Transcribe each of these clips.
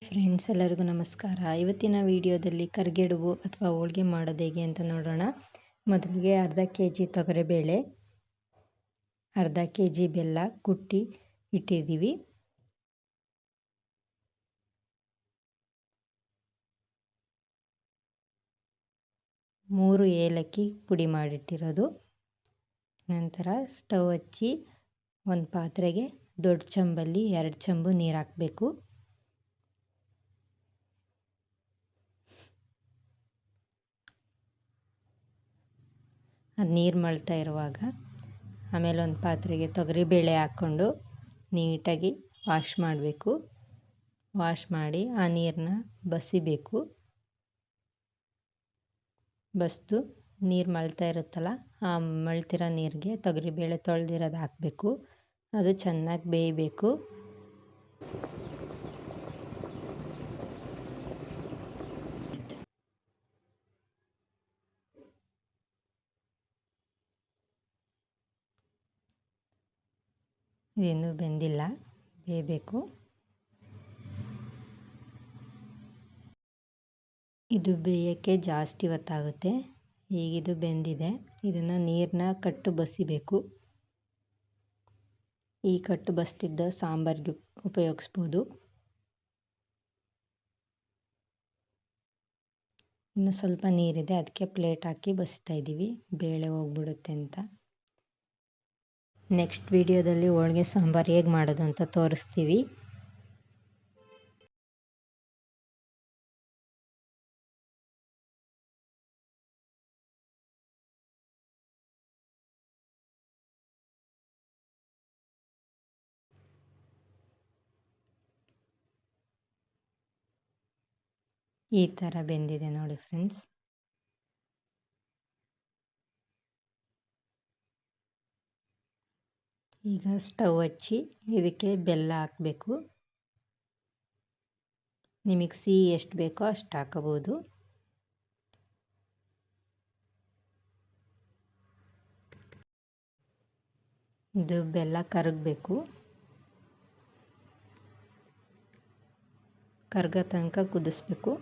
Friends ಎಲ್ಲರಿಗೂ ನಮಸ್ಕಾರ. ಇವತ್ತಿನ ವಿಡಿಯೋದಲ್ಲಿ ಕರಿಗಡುಬು ಅಥವಾ ಹೋಳಿಗೆ ಮಾಡೋದು ಹೇಗೆ ಅಂತ ನೋಡೋಣ. ಮೊದಲಿಗೆ ಅರ್ಧ ಕೆಜಿ ತೊಗರಿಬೇಳೆ, ಅರ್ಧ ಕೆಜಿ ಬೆಲ್ಲ ಕುಟ್ಟಿ ಇಟ್ಟಿದ್ದೀವಿ. ಮೂರು ಏಲಕ್ಕಿ ಪುಡಿ ಮಾಡಿಟ್ಟಿರೋದು. ನಂತರ ಸ್ಟವ್ ಹಚ್ಚಿ ಒಂದು ಪಾತ್ರೆಗೆ ದೊಡ್ಡ ಚಂಬಲ್ಲಿ 2 ಚಂಬು ನೀರು ಹಾಕಬೇಕು. ಅದು ನೀರು ಮಳ್ತಾ ಇರುವಾಗ ಆಮೇಲೆ ಒಂದು ಪಾತ್ರೆಗೆ ತೊಗರಿಬೇಳೆ ಹಾಕ್ಕೊಂಡು ನೀಟಾಗಿ ವಾಶ್ ಮಾಡಬೇಕು. ವಾಶ್ ಮಾಡಿ ಆ ನೀರನ್ನ ಬಸಿಬೇಕು. ಬಸ್ದು ನೀರು ಮಳ್ತಾ ಇರುತ್ತಲ್ಲ, ಆ ಮಳ್ತಿರೋ ನೀರಿಗೆ ತೊಗರಿಬೇಳೆ ತೊಳೆದಿರೋದು ಹಾಕಬೇಕು. ಅದು ಚೆನ್ನಾಗಿ ಬೇಯಬೇಕು. ಇದಿನ್ನೂ ಬೆಂದಿಲ್ಲ, ಬೇಯಬೇಕು. ಇದು ಬೇಯೋಕ್ಕೆ ಜಾಸ್ತಿ ಹೊತ್ತಾಗುತ್ತೆ. ಈಗಿದು ಬೆಂದಿದೆ. ಇದನ್ನು ನೀರನ್ನ ಕಟ್ಟು ಬಸಿಬೇಕು. ಈ ಕಟ್ಟು ಬಸ್ತಿದ್ದ ಸಾಂಬಾರಿಗೆ ಉಪಯೋಗಿಸ್ಬೋದು. ಇನ್ನು ಸ್ವಲ್ಪ ನೀರಿದೆ, ಅದಕ್ಕೆ ಪ್ಲೇಟ್ ಹಾಕಿ ಬಸಿತಾ ಇದ್ದೀವಿ, ಬೇಳೆ ಹೋಗ್ಬಿಡುತ್ತೆ ಅಂತ. ನೆಕ್ಸ್ಟ್ ವಿಡಿಯೋದಲ್ಲಿ ಹೋಳಿಗೆ ಸಾಂಬಾರು ಹೇಗೆ ಮಾಡೋದು ಅಂತ ತೋರಿಸ್ತೀವಿ. ಈ ಥರ ಬೆಂದಿದೆ ನೋಡಿ ಫ್ರೆಂಡ್ಸ್. ಈಗ ಸ್ಟವ್ ಹಚ್ಚಿ ಇದಕ್ಕೆ ಬೆಲ್ಲ ಹಾಕಬೇಕು. ನಿಮಗೆ ಸಿಹಿ ಎಷ್ಟು ಬೇಕೋ ಅಷ್ಟು ಹಾಕಬಹುದು. ಇದು ಬೆಲ್ಲ ಕರಗಬೇಕು. ಕರಗೋ ತನಕ ಕುದಿಸ್ಬೇಕು.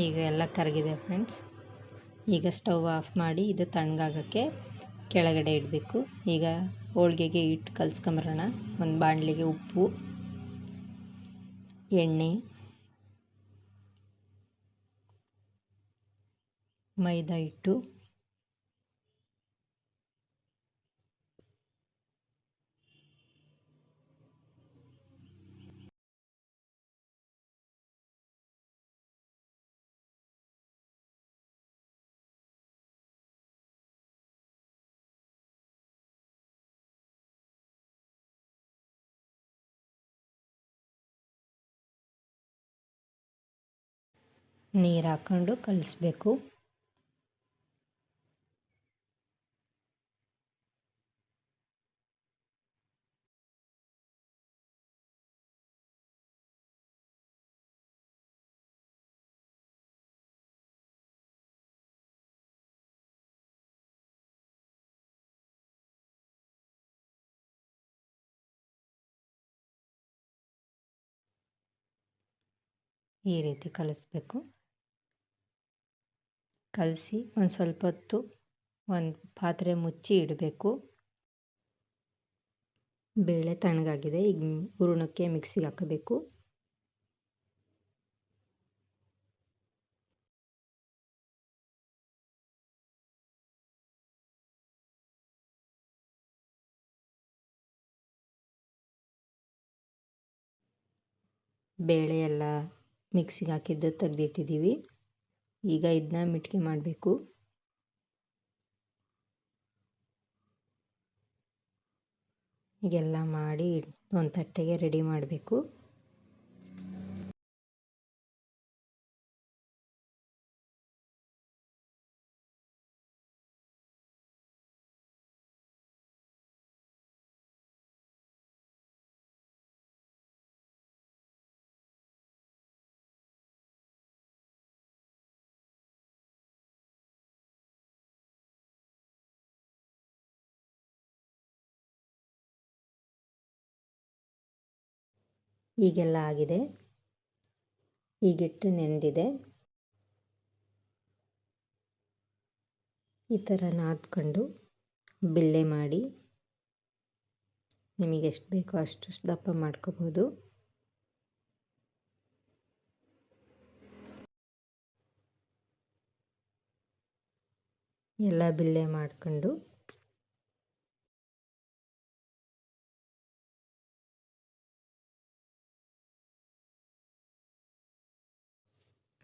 ಈಗ ಎಲ್ಲ ಕರಗಿದೆ ಫ್ರೆಂಡ್ಸ್. ಈಗ ಸ್ಟವ್ ಆಫ್ ಮಾಡಿ ಇದು ತಣ್ಣಗಾಗೋಕ್ಕೆ ಕೆಳಗಡೆ ಇಡಬೇಕು. ಈಗ ಹೋಳಿಗೆಗೆ ಹಿಟ್ಟು ಕಲಿಸ್ಕೊಂಬರೋಣ. ಒಂದು ಬಾಣಲಿಗೆ ಉಪ್ಪು, ಎಣ್ಣೆ, ಮೈದಾ ಹಿಟ್ಟು, ನೀರು ಹಾಕ್ಕೊಂಡು ಕಲಿಸ್ಬೇಕು. ಈ ರೀತಿ ಕಲಿಸ್ಬೇಕು. ಕಲಸಿ ಒಂದು ಸ್ವಲ್ಪ ಹೊತ್ತು ಒಂದು ಪಾತ್ರೆ ಮುಚ್ಚಿ ಇಡಬೇಕು. ಬೇಳೆ ತಣ್ಣಗಾಗಿದೆ. ಈಗ ಹೂರಣಕ್ಕೆ ಮಿಕ್ಸಿಗೆ ಹಾಕಬೇಕು. ಬೇಳೆ ಎಲ್ಲ ಮಿಕ್ಸಿಗೆ ಹಾಕಿದ್ದು ತೆಗೆದಿಟ್ಟಿದ್ದೀವಿ. ಈಗ ಇದನ್ನ ಮಿಟ್ಕೆ ಮಾಡಬೇಕು. ಹೀಗೆಲ್ಲ ಮಾಡಿ ಒಂದು ತಟ್ಟೆಗೆ ರೆಡಿ ಮಾಡಬೇಕು. ಈಗೆಲ್ಲ ಆಗಿದೆ. ಈಗಿಟ್ಟು ನೆಂದಿದೆ. ಈ ಥರ ನಾದ್ಕೊಂಡು ಬಿಲ್ಲೆ ಮಾಡಿ ನಿಮಗೆ ಎಷ್ಟು ಬೇಕೋ ಅಷ್ಟು ದಪ್ಪ ಮಾಡ್ಕೋಬೋದು. ಎಲ್ಲ ಬಿಲ್ಲೆ ಮಾಡ್ಕೊಂಡು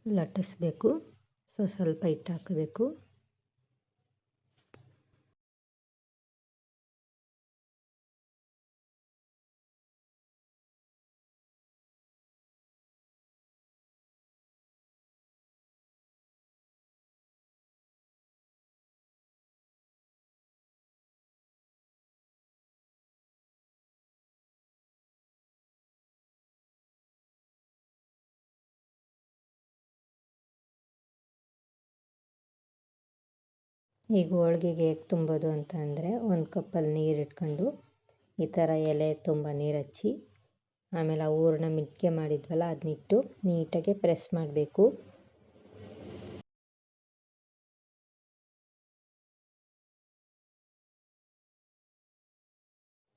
ಲಟ್ಟಿಸ್ಬೇಕು. ಸ್ವಲ್ಪ ಹಿಟ್ಟು ಹಾಕಬೇಕು. ಈಗ ಹೋಳ್ಗೆಗೆ ಹೇಗೆ ತುಂಬೋದು ಅಂತ ಅಂದರೆ, ಒಂದು ಕಪ್ಪಲ್ಲಿ ನೀರು ಇಟ್ಕೊಂಡು ಈ ಥರ ಎಲೆ ತುಂಬ ನೀರು ಹಚ್ಚಿ, ಆಮೇಲೆ ಆ ಹೂರಣ ಮಿಕ್ಕೆ ಮಾಡಿದ್ವಲ್ಲ ಅದನ್ನಿಟ್ಟು ನೀಟಾಗಿ ಪ್ರೆಸ್ ಮಾಡಬೇಕು.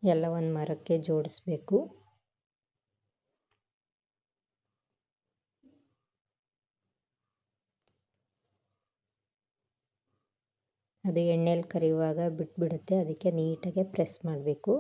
ಎಲ್ಲ ಒಂದು ಮರಕ್ಕೆ ಜೋಡಿಸ್ಬೇಕು. ಅದು ಎಣ್ಣೆಲಿ ಕರಿಯುವಾಗ ಬಿಟ್ಬಿಡುತ್ತೆ, ಅದಕ್ಕೆ ನೀಟಾಗಿ ಪ್ರೆಸ್ ಮಾಡಬೇಕು.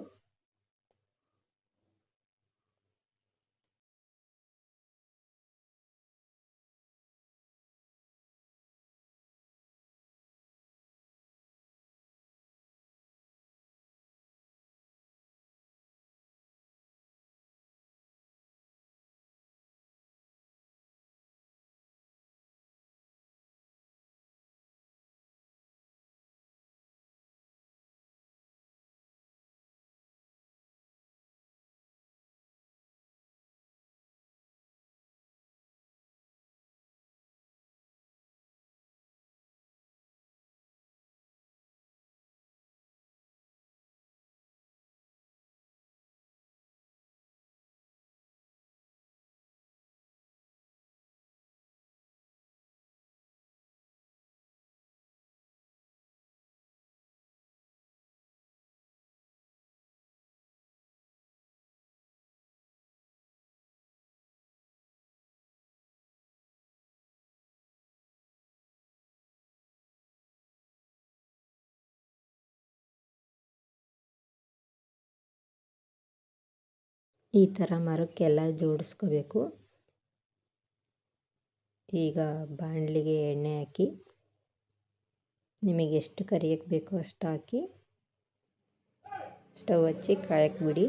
ಈ ಥರ ಮರಕ್ಕೆಲ್ಲ ಜೋಡಿಸ್ಕೋಬೇಕು. ಈಗ ಬಾಣಲಿಗೆ ಎಣ್ಣೆ ಹಾಕಿ ನಿಮಗೆ ಎಷ್ಟು ಕರಿಯಕ್ಕೆ ಬೇಕೋ ಅಷ್ಟು ಹಾಕಿ ಸ್ಟವ್ ಹಚ್ಚಿ ಕಾಯಕ್ಕೆ ಬಿಡಿ.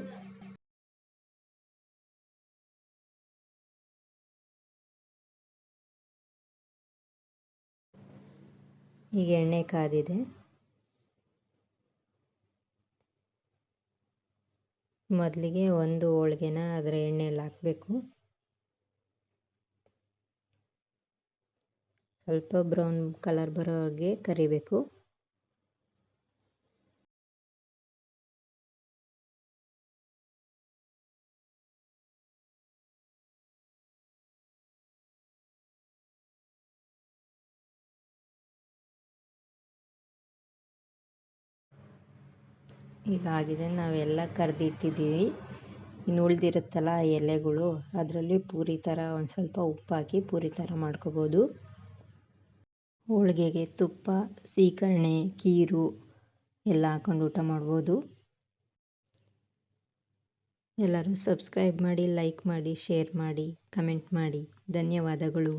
ಈಗ ಎಣ್ಣೆ ಕಾದಿದೆ. ಮೊದಲಿಗೆ ಒಂದು ಹೋಳಿಗೆನ ಅದರ ಎಣ್ಣೆಯಲ್ಲಿ ಹಾಕಬೇಕು. ಸ್ವಲ್ಪ ಬ್ರೌನ್ ಕಲರ್ ಬರೋವರೆಗೆ ಕರಿಬೇಕು. ಹೀಗಾಗಿದೆ. ನಾವೆಲ್ಲ ಕರೆದಿಟ್ಟಿದ್ದೀವಿ. ಇನ್ನು ಉಳಿದಿರುತ್ತಲ್ಲ ಎಲೆಗಳು, ಅದರಲ್ಲಿ ಪೂರಿ ಥರ ಒಂದು ಸ್ವಲ್ಪ ಉಪ್ಪು ಹಾಕಿ ಪೂರಿ ಥರ ಮಾಡ್ಕೋಬೋದು. ಹೋಳಿಗೆಗೆ ತುಪ್ಪ, ಸೀಕರಣೆ, ಕೀರು ಎಲ್ಲ ಹಾಕೊಂಡು ಊಟ ಮಾಡ್ಬೋದು. ಎಲ್ಲರೂ ಸಬ್ಸ್ಕ್ರೈಬ್ ಮಾಡಿ, ಲೈಕ್ ಮಾಡಿ, ಶೇರ್ ಮಾಡಿ, ಕಮೆಂಟ್ ಮಾಡಿ. ಧನ್ಯವಾದಗಳು.